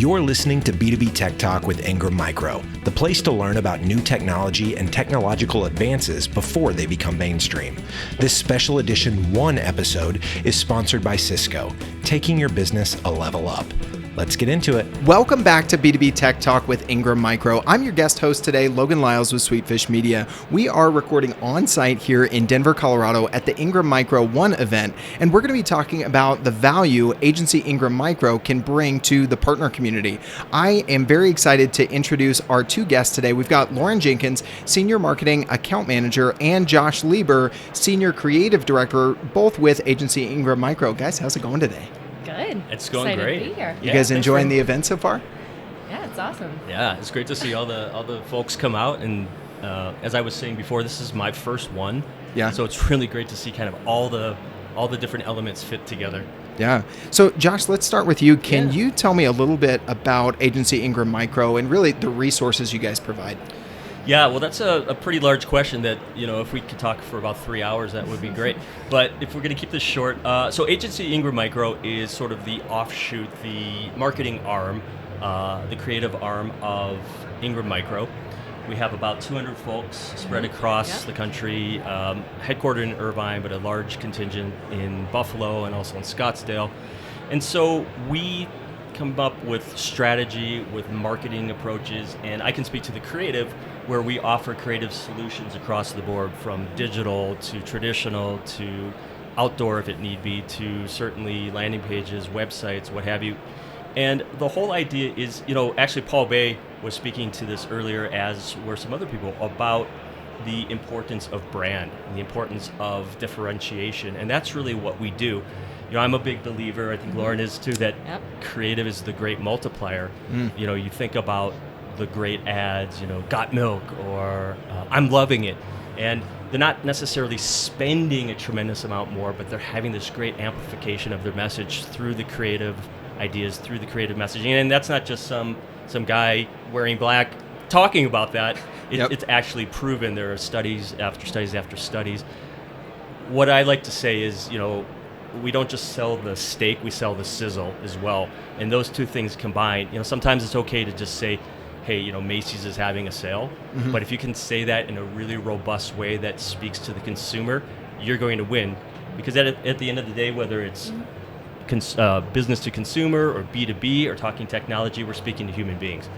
You're listening to B2B Tech Talk with Ingram Micro, the place to learn about new technology and technological advances before they become mainstream. This special edition 1 episode is sponsored by Cisco, taking your business a level up. Let's get into it. Welcome back to B2B Tech Talk with Ingram Micro. I'm your guest host today, Logan Lyles with Sweetfish Media. We are recording on site here in Denver, Colorado at the Ingram Micro ONE event, and we're going to be talking about the value Agency Ingram Micro can bring to the partner community. I am very excited to introduce our two guests today. We've got Lauren Jenkins, Senior Marketing Account Manager, and Josh Lieber, Senior Creative Director, both with Agency Ingram Micro. Guys, how's it going today? Good. It's going Excited great. To be here. You guys enjoying the event so far? Yeah, it's awesome. Yeah, it's great to see all the folks come out. And as I was saying before, this is my first one. Yeah. So it's really great to see kind of all the different elements fit together. Yeah. So, Josh, let's start with you. Can you tell me a little bit about Agency Ingram Micro and really the resources you guys provide? Yeah, well, that's a pretty large question that, if we could talk for about 3 hours, that would be great. But if we're going to keep this short, so Agency Ingram Micro is sort of the offshoot, the marketing arm, the creative arm of Ingram Micro. We have about 200 folks spread across the country, headquartered in Irvine, but a large contingent in Buffalo and also in Scottsdale. And so we come up with strategy, with marketing approaches, and I can speak to the creative, where we offer creative solutions across the board, from digital to traditional to outdoor if it need be, to certainly landing pages, websites, what have you. And the whole idea is, actually Paul Bay was speaking to this earlier, as were some other people, about the importance of brand and the importance of differentiation. And that's really what we do. I'm a big believer, I think Lauren is too, that creative is the great multiplier. You think about the great ads, got milk, or I'm loving it. And they're not necessarily spending a tremendous amount more, but they're having this great amplification of their message through the creative ideas, through the creative messaging. And that's not just some guy wearing black talking about that. It's actually proven. There are studies after studies after studies. What I like to say is, we don't just sell the steak, we sell the sizzle as well. And those two things combined, sometimes it's okay to just say, hey, Macy's is having a sale. But if you can say that in a really robust way that speaks to the consumer, you're going to win. Because at the end of the day, whether it's business to consumer or B2B or talking technology, we're speaking to human beings.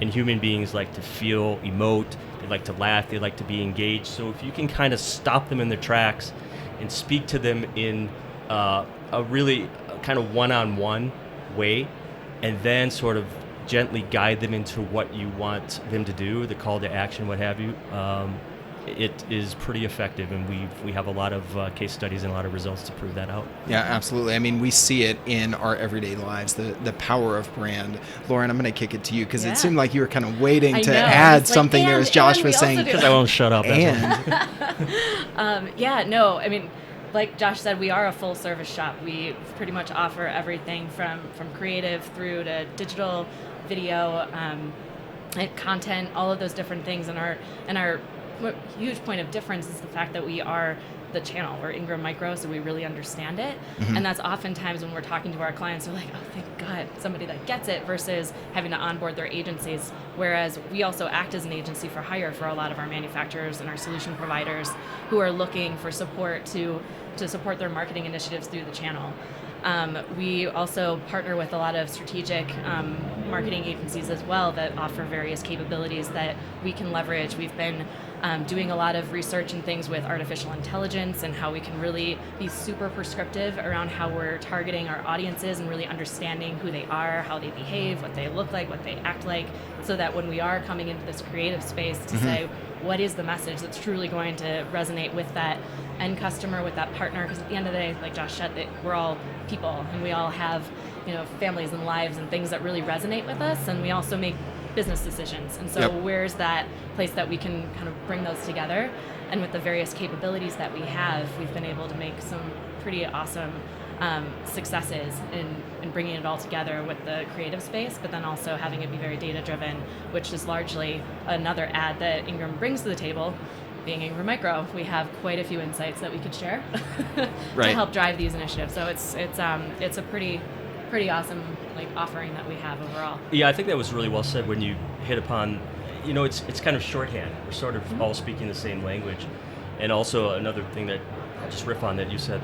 And human beings like to feel, emote, they like to laugh, they like to be engaged. So if you can kind of stop them in their tracks and speak to them in a really kind of one-on-one way, and then sort of gently guide them into what you want them to do, the call to action, what have you, it is pretty effective, and we have a lot of case studies and a lot of results to prove that out. Yeah, absolutely. I mean, we see it in our everyday lives, the power of brand. Lauren, I'm going to kick it to you, because it seemed like you were kind of waiting to add something there, as Josh was saying. Because I won't shut up. Like Josh said, we are a full service shop. We pretty much offer everything from creative through to digital, video, and content, all of those different things. And our huge point of difference is the fact that we are the channel. We're Ingram Micro, so we really understand it. And that's oftentimes when we're talking to our clients, they're like, oh, thank God, somebody that gets it, versus having to onboard their agencies. Whereas we also act as an agency for hire for a lot of our manufacturers and our solution providers who are looking for support to support their marketing initiatives through the channel. We also partner with a lot of strategic marketing agencies as well that offer various capabilities that we can leverage. We've been doing a lot of research and things with artificial intelligence and how we can really be super prescriptive around how we're targeting our audiences and really understanding who they are, how they behave, what they look like, what they act like, so that when we are coming into this creative space to say, what is the message that's truly going to resonate with that end customer, with that partner? Because at the end of the day, like Josh said, we're all people, and we all have families and lives and things that really resonate with us, and we also make business decisions. And so where's that place that we can kind of bring those together? And with the various capabilities that we have, we've been able to make some pretty awesome successes in bringing it all together with the creative space, but then also having it be very data-driven, which is largely another ad that Ingram brings to the table. Being Ingram Micro, we have quite a few insights that we could share to help drive these initiatives. So it's a pretty pretty awesome offering that we have overall. Yeah, I think that was really well said when you hit upon, it's kind of shorthand. We're sort of all speaking the same language. And also another thing that I'll just riff on that you said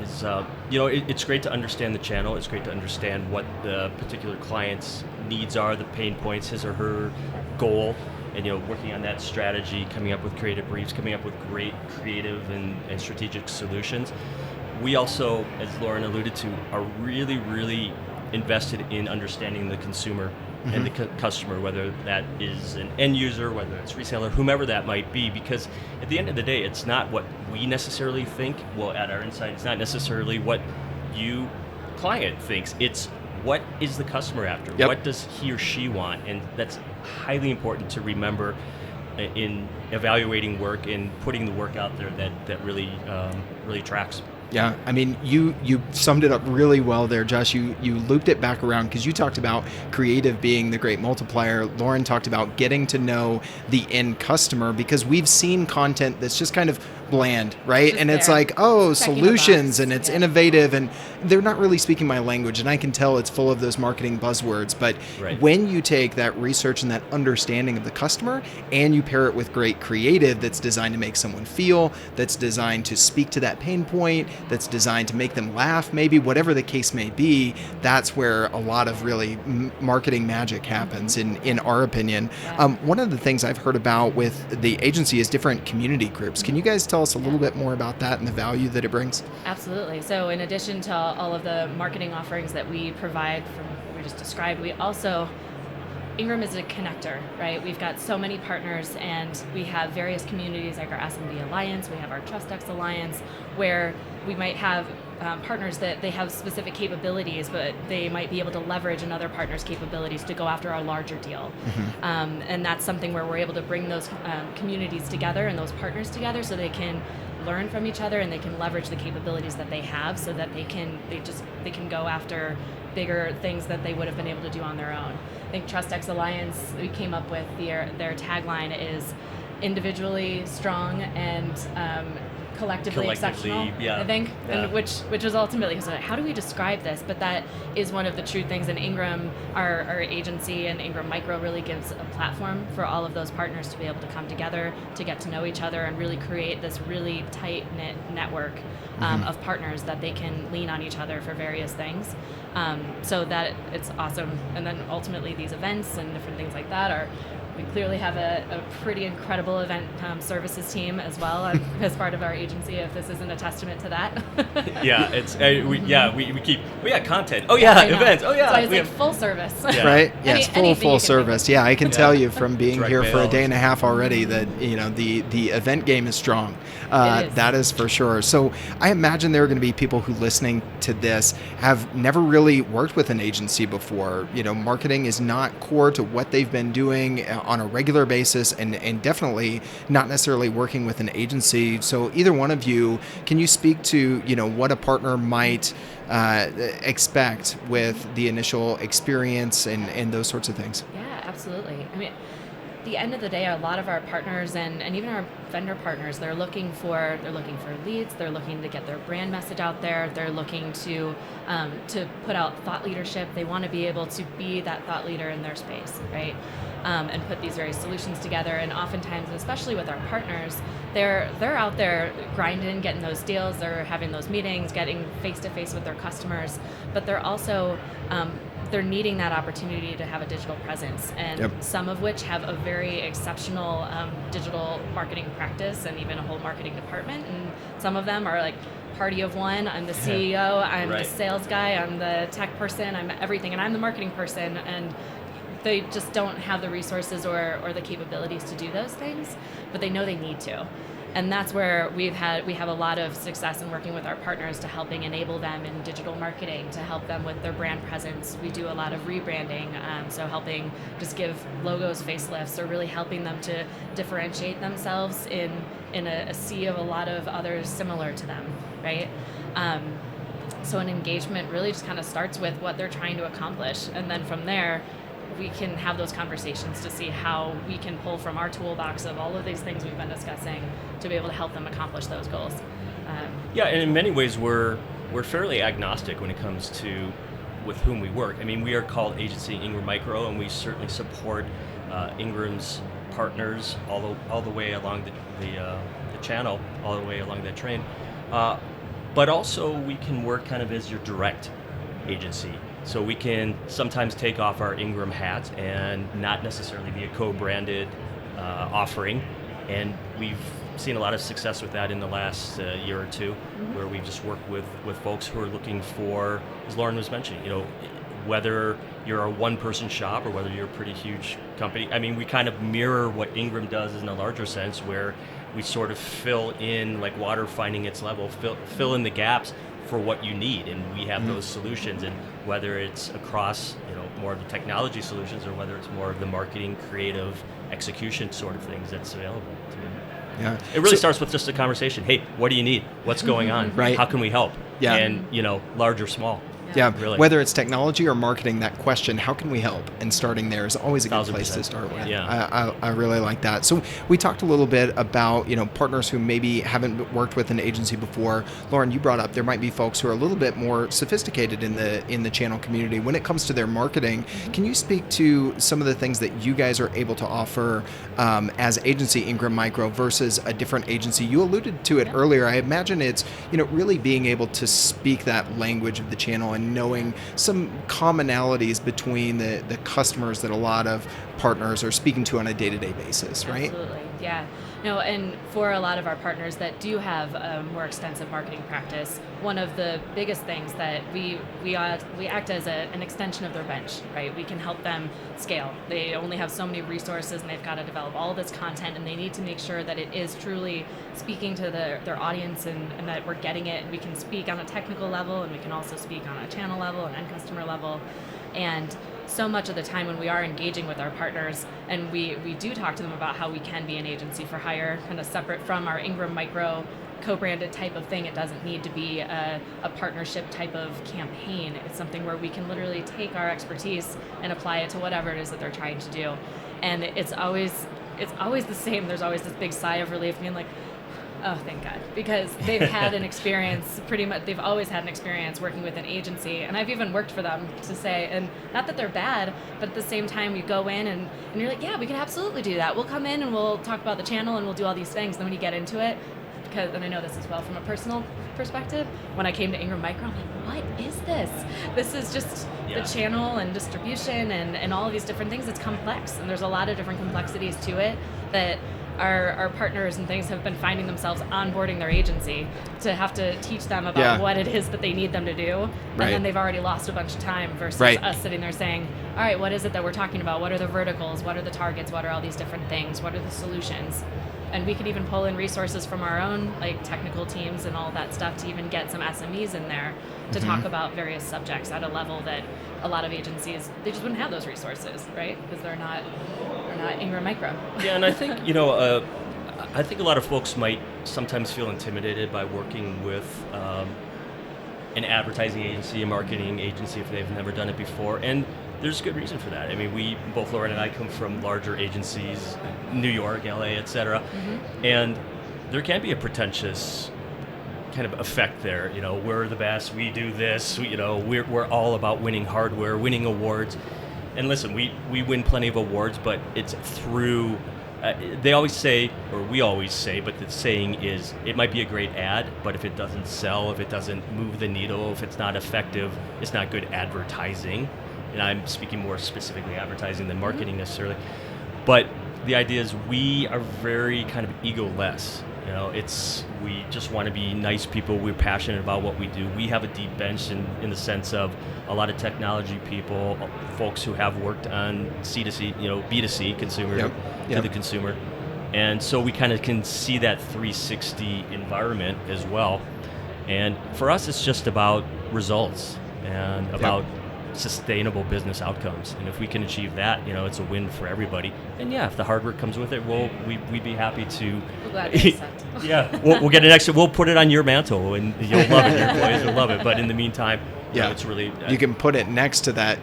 is, it's great to understand the channel. It's great to understand what the particular client's needs are, the pain points, his or her goal, and working on that strategy, coming up with creative briefs, coming up with great creative and strategic solutions. We also, as Lauren alluded to, are really, really invested in understanding the consumer and the customer, whether that is an end user, whether it's reseller, whomever that might be, because at the end of the day, it's not what we necessarily think. Well, at our insight, it's not necessarily what you, client, thinks. It's what is the customer after? Yep. What does he or she want? And that's highly important to remember in evaluating work and putting the work out there that really tracks. Yeah, I mean, you summed it up really well there, Josh. You looped it back around because you talked about creative being the great multiplier. Lauren talked about getting to know the end customer, because we've seen content that's just kind of bland, right? And it's like, solutions, and it's innovative, and they're not really speaking my language, and I can tell it's full of those marketing buzzwords. But when you take that research and that understanding of the customer and you pair it with great creative that's designed to make someone feel, that's designed to speak to that pain point, that's designed to make them laugh, maybe whatever the case may be, that's where a lot of really marketing magic happens, in our opinion. One of the things I've heard about with the agency is different community groups. Can you guys tell us a little bit more about that and the value that it brings? Absolutely. So in addition to all of the marketing offerings that we provide from what we just described, we also, Ingram is a connector, right? We've got so many partners, and we have various communities like our SMB Alliance, we have our TrustX Alliance, where we might have partners that they have specific capabilities, but they might be able to leverage another partner's capabilities to go after a larger deal. And that's something where we're able to bring those communities together and those partners together so they can learn from each other and they can leverage the capabilities that they have so that they can go after bigger things that they would have been able to do on their own. I think TrustX Alliance, we came up with their tagline is individually strong and collectively exceptional, I think, and which is ultimately, so how do we describe this? But that is one of the true things. And Ingram, our agency, and Ingram Micro really gives a platform for all of those partners to be able to come together, to get to know each other, and really create this really tight-knit network of partners that they can lean on each other for various things. So that it's awesome. And then ultimately these events and different things like that we clearly have a pretty incredible event services team as well as part of our agency, if this isn't a testament to that. We got content. Events. So it's like full service. Right? Yeah, it's full service. Yeah, I can tell you from being here for a day and a half already that the event game is strong. That is for sure. So I imagine there are going to be people who listening to this have never really worked with an agency before. Marketing is not core to what they've been doing on a regular basis, and definitely not necessarily working with an agency. So either one of you, can you speak to what a partner might expect with the initial experience and those sorts of things? Yeah, absolutely. I mean, at the end of the day, a lot of our partners and even our vendor partners, they're looking for leads. They're looking to get their brand message out there. They're looking to put out thought leadership. They want to be able to be that thought leader in their space, right? And put these various solutions together. And oftentimes, especially with our partners, they're out there grinding, getting those deals. They're having those meetings, getting face to face with their customers. But they're also they're needing that opportunity to have a digital presence, and some of which have a very exceptional digital marketing practice and even a whole marketing department. And some of them are like party of one. I'm the CEO, I'm the sales guy, I'm the tech person, I'm everything, and I'm the marketing person. And they just don't have the resources or the capabilities to do those things, but they know they need to. And that's where we have a lot of success in working with our partners to helping enable them in digital marketing, to help them with their brand presence. We do a lot of rebranding, so helping just give logos facelifts, or really helping them to differentiate themselves in a sea of a lot of others similar to them, right? So an engagement really just kind of starts with what they're trying to accomplish, and then from there, we can have those conversations to see how we can pull from our toolbox of all of these things we've been discussing to be able to help them accomplish those goals. And in many ways we're fairly agnostic when it comes to with whom we work. I mean, we are called Agency Ingram Micro, and we certainly support Ingram's partners all the way along the channel, all the way along that train. But also, we can work kind of as your direct agency. So we can sometimes take off our Ingram hat and not necessarily be a co-branded offering. And we've seen a lot of success with that in the last year or two, where we've just worked with folks who are looking for, as Lauren was mentioning, whether you're a one-person shop or whether you're a pretty huge company. I mean, we kind of mirror what Ingram does in a larger sense, where we sort of fill in, like water finding its level, fill in the gaps for what you need, and we have those solutions. And whether it's across more of the technology solutions or whether it's more of the marketing, creative, execution sort of things that's available to you. Yeah. It really starts with just a conversation. Hey, what do you need? What's going on? Right. How can we help? Yeah. And large or small. Yeah, really. Whether it's technology or marketing, that question, how can we help? And starting there is always a good place to 1000%. start with. Yeah. I really like that. So we talked a little bit about, partners who maybe haven't worked with an agency before. Lauren, you brought up there might be folks who are a little bit more sophisticated in the channel community. When it comes to their marketing, can you speak to some of the things that you guys are able to offer as Agency Ingram Micro versus a different agency? You alluded to it earlier. I imagine it's, really being able to speak that language of the channel and knowing some commonalities between the customers that a lot of partners are speaking to on a day-to-day basis, right? Absolutely, yeah. No, and for a lot of our partners that do have a more extensive marketing practice, one of the biggest things that we act as an extension of their bench, right? We can help them scale. They only have so many resources, and they've got to develop all this content, and they need to make sure that it is truly speaking to their audience, and that we're getting it. We can speak on a technical level, and we can also speak on a channel level, an end customer level. And so much of the time when we are engaging with our partners, and we do talk to them about how we can be an agency for hire, kind of separate from our Ingram Micro co-branded type of thing. It doesn't need to be a partnership type of campaign. It's something where we can literally take our expertise and apply it to whatever it is that they're trying to do. And it's always the same. There's always this big sigh of relief, being like, oh, thank God, because they've had an experience, pretty much, they've always had an experience working with an agency, and I've even worked for them to say, and not that they're bad, but at the same time you go in and you're like, yeah, we can absolutely do that. We'll come in and we'll talk about the channel and we'll do all these things. Then when you get into it, and I know this as well from a personal perspective, when I came to Ingram Micro, I'm like, what is this? This is just the channel and distribution and all of these different things. It's complex, and there's a lot of different complexities to it that our partners and things have been finding themselves onboarding their agency to have to teach them about what it is that they need them to do. And then they've already lost a bunch of time versus us sitting there saying, all right, what is it that we're talking about? What are the verticals? What are the targets? What are all these different things? What are the solutions? And we can even pull in resources from our own technical teams and all that stuff to even get some SMEs in there to talk about various subjects at a level that a lot of agencies, they just wouldn't have those resources, right? Because they're not Ingram Micro. Yeah, and I think, I think a lot of folks might sometimes feel intimidated by working with an advertising agency, a marketing agency, if they've never done it before. And there's good reason for that. I mean, both Lauren and I come from larger agencies, New York, LA, et cetera. And there can be a pretentious kind of effect there. We're the best, we do this, we're all about winning hardware, winning awards. And listen, we win plenty of awards, but it's through, they always say, or we always say, but the saying is, it might be a great ad, but if it doesn't sell, if it doesn't move the needle, if it's not effective, it's not good advertising. And I'm speaking more specifically advertising than marketing necessarily. But the idea is we are very kind of ego-less. We just want to be nice people. We're passionate about what we do. We have a deep bench in the sense of a lot of technology people, folks who have worked on C2C, B2C, consumer to the consumer. And so we kind of can see that 360 environment as well. And for us, it's just about results and about sustainable business outcomes. And if we can achieve that, it's a win for everybody. And if the hard work comes with it, we'd be happy to. We're glad to accept. We'll get an extra. We'll put it on your mantle, and you'll love it. Your employees will love it. But in the meantime, Yeah, it's really you can put it next to that,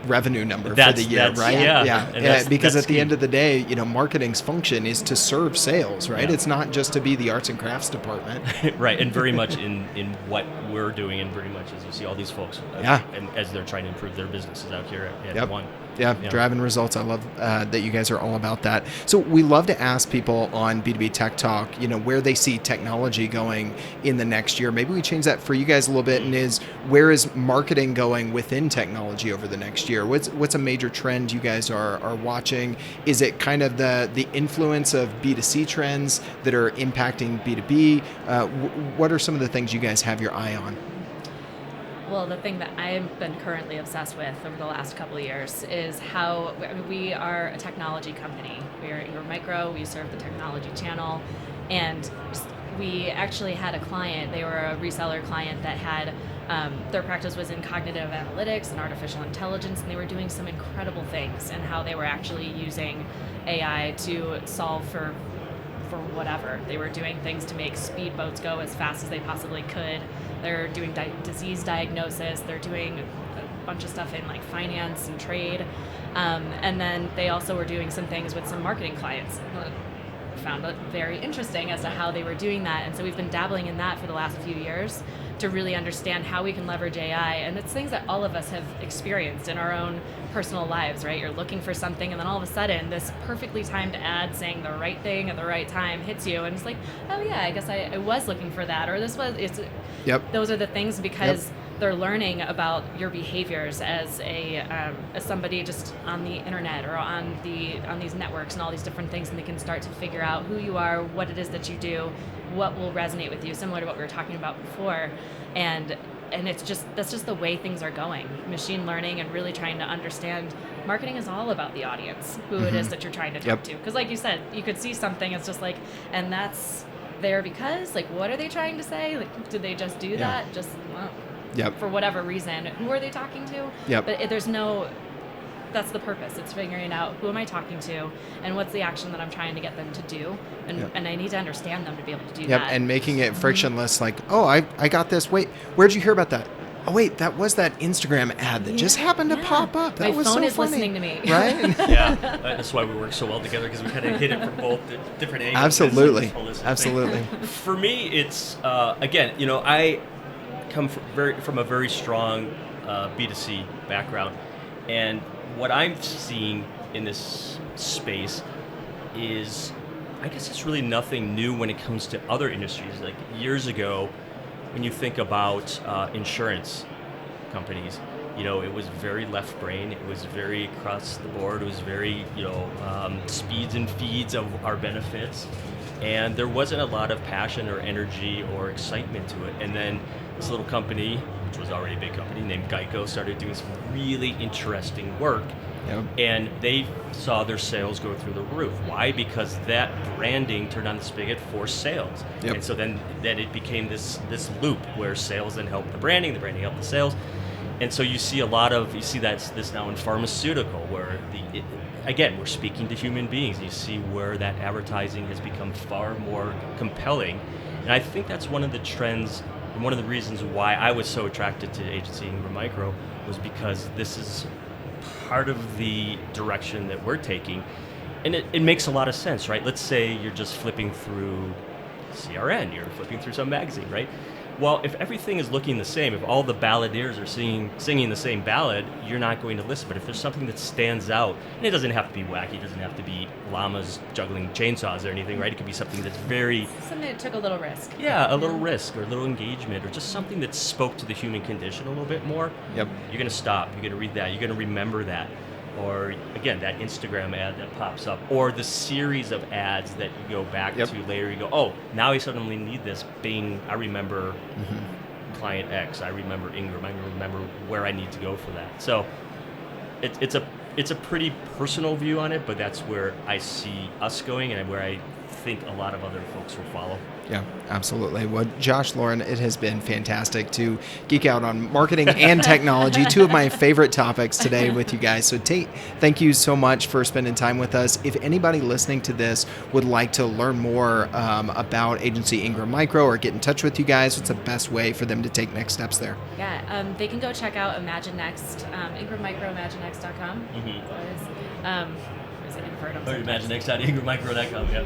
revenue number for That's- the year, that's- right? yeah. And that's- because that's at the key. end of the day, marketing's function is to serve sales, right? Yeah. It's not just to be the arts and crafts department. right, and very much in what we're doing, and very much as you see all these folks, and as they're trying to improve their businesses out here at One. Yeah, driving results. I love that you guys are all about that. So we love to ask people on B2B Tech Talk, where they see technology going in the next year. Maybe we change that for you guys a little bit, and is where is marketing going within technology over the next year? What's a major trend you guys are watching? Is it kind of the influence of B2C trends that are impacting B2B? What are some of the things you guys have your eye on? Well, the thing that I've been currently obsessed with over the last couple of years is how we are a technology company. We are Ingram Micro. We serve the technology channel, and we actually had a client. They were a reseller client that had their practice was in cognitive analytics and artificial intelligence, and they were doing some incredible things, and how they were actually using AI to solve for whatever. They were doing things to make speedboats go as fast as they possibly could. They're doing disease diagnosis. They're doing a bunch of stuff in like finance and trade. And then they also were doing some things with some marketing clients. Found it very interesting as to how they were doing that. And so we've been dabbling in that for the last few years to really understand how we can leverage AI. And it's things that all of us have experienced in our own personal lives, right? You're looking for something, and then all of a sudden this perfectly timed ad saying the right thing at the right time hits you, and it's like, oh yeah, I guess I was looking for that, or those are the things, because they're learning about your behaviors as as somebody just on the internet or on these networks and all these different things, and they can start to figure out who you are, what it is that you do, what will resonate with you, similar to what we were talking about before, and that's just the way things are going. Machine learning and really trying to understand marketing is all about the audience, who it is that you're trying to talk to. Because like you said, you could see something, it's just like, and that's there because, like, what are they trying to say? Like, did they just do that? Just, for whatever reason. Who are they talking to? But that's the purpose. It's figuring out who am I talking to and what's the action that I'm trying to get them to do. And I need to understand them to be able to do that. And making it frictionless, like, oh, I got this. Wait, where'd you hear about that? Oh, wait, that was that Instagram ad that just happened to pop up. That was so funny. My phone is listening to me. Right? That's why we work so well together, because we kind of hit it from both different angles. Absolutely. For me, it's, again, I come from a very strong B2C background, and what I'm seeing in this space is, I guess it's really nothing new when it comes to other industries. Like years ago, when you think about insurance companies, it was very left brain. It was very across the board. It was very, speeds and feeds of our benefits. And there wasn't a lot of passion or energy or excitement to it. And then this little company, which was already a big company, named Geico, started doing some really interesting work. And they saw their sales go through the roof. Why? Because that branding turned on the spigot for sales. And so then it became this loop where sales then helped the branding helped the sales. And so you see this now in pharmaceutical, where again, we're speaking to human beings. You see where that advertising has become far more compelling. And I think that's one of the trends, and one of the reasons why I was so attracted to Agency Ingram Micro was because this is part of the direction that we're taking. And it makes a lot of sense, right? Let's say you're just flipping through CRN, you're flipping through some magazine, right? Well, if everything is looking the same, if all the balladeers are singing the same ballad, you're not going to listen. But if there's something that stands out, and it doesn't have to be wacky, it doesn't have to be llamas juggling chainsaws or anything, right? It could be something that's something that took a little risk. Yeah, a little risk or a little engagement, or just something that spoke to the human condition a little bit more. You're going to stop. You're going to read that. You're going to remember that. Or, again, that Instagram ad that pops up, or the series of ads that you go back to later. You go, oh, now I suddenly need this. Bing, I remember client X. I remember Ingram. I remember where I need to go for that. So it's a pretty personal view on it, but that's where I see us going and where I think a lot of other folks will follow. Yeah, absolutely. Well, Josh, Lauren, it has been fantastic to geek out on marketing and technology, two of my favorite topics today with you guys. So thank you so much for spending time with us. If anybody listening to this would like to learn more about Agency Ingram Micro or get in touch with you guys, what's the best way for them to take next steps there? Yeah, they can go check out Imagine Next, Ingram Micro, ImagineNext.com. ImagineNext.IngramMicro.com, yeah.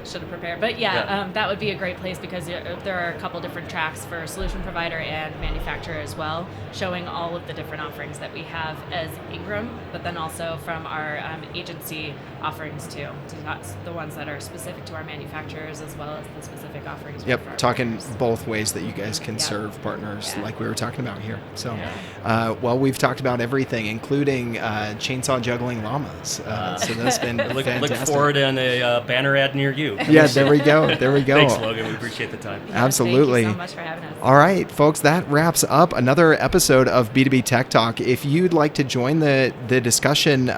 Should have prepared. But that would be a great place because there are a couple different tracks for solution provider and manufacturer as well, showing all of the different offerings that we have as Ingram, but then also from our agency offerings too. So that's the ones that are specific to our manufacturers as well as the specific offerings. Yep, for our talking partners. Both ways that you guys can serve partners like we were talking about here. So, Yeah. We've talked about everything, including chainsaw juggling llamas. So that's been fantastic. Look forward in a banner ad near you. Yeah, there we go. Thanks, Logan. We appreciate the time. Absolutely. Thank you so much for having us. All right, folks, that wraps up another episode of B2B Tech Talk. If you'd like to join the discussion,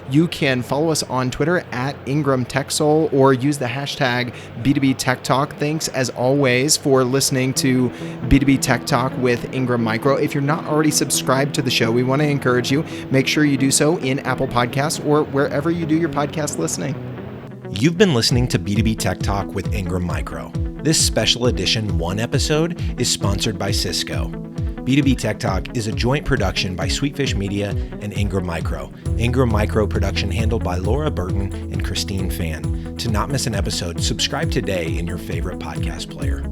you can follow us on Twitter at Ingram Tech Soul or use the hashtag B2B Tech Talk. Thanks, as always, for listening to B2B Tech Talk with Ingram Micro. If you're not already subscribed to the show, we want to encourage you. Make sure you do so in Apple Podcasts or wherever you do your podcast listening. You've been listening to B2B Tech Talk with Ingram Micro. This special edition 1 episode is sponsored by Cisco. B2B Tech Talk is a joint production by Sweetfish Media and Ingram Micro. Ingram Micro production handled by Laura Burton and Christine Fan. To not miss an episode, subscribe today in your favorite podcast player.